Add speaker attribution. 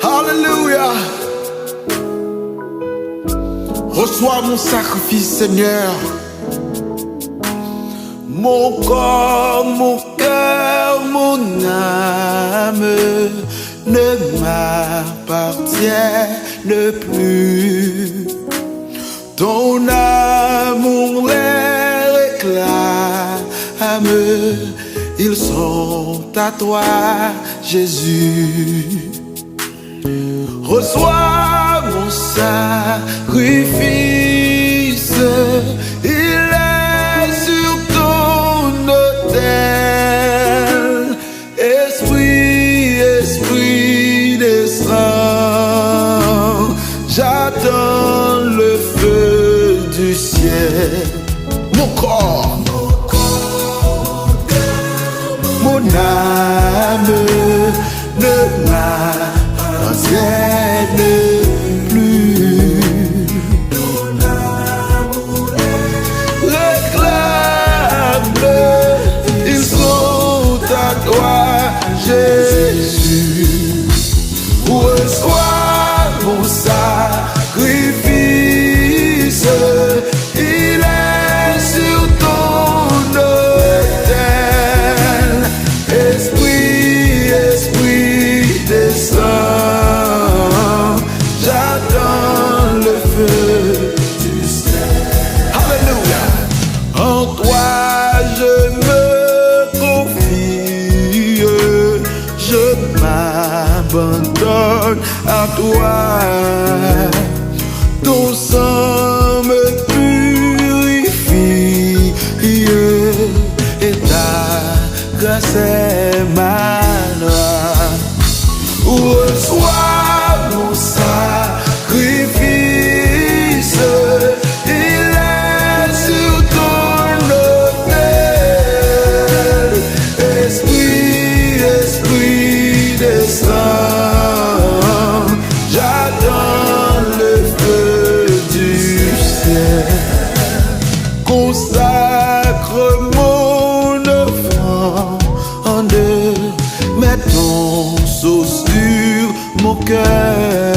Speaker 1: Alléluia. Reçois mon sacrifice, Seigneur. Mon corps, mon cœur, mon âme ne m'appartiennent plus. Ton amour les réclame, ils sont à toi, Jésus. Reçois mon sacrifice, il est sur ton autel. Esprit, Esprit descend, j'attends le feu du ciel. Mon corps, mon âme ne m'appartiennent plus. Réclame, ils sont à toi, Jésus. Reçois mon sacrifice, il est sur ton autel. Esprit, Esprit descend, j'attends le feu du ciel. Alléluia. En toi je me confie, je m'abandonne à toi. Ton sang me purifie et ta grâce est ma loi. Reçois mon sacrifice, il est sur ton autel. Esprit, Esprit descend, j'attends le feu du ciel. Consacre mon offrande, mets ton sceau sur mon cœur.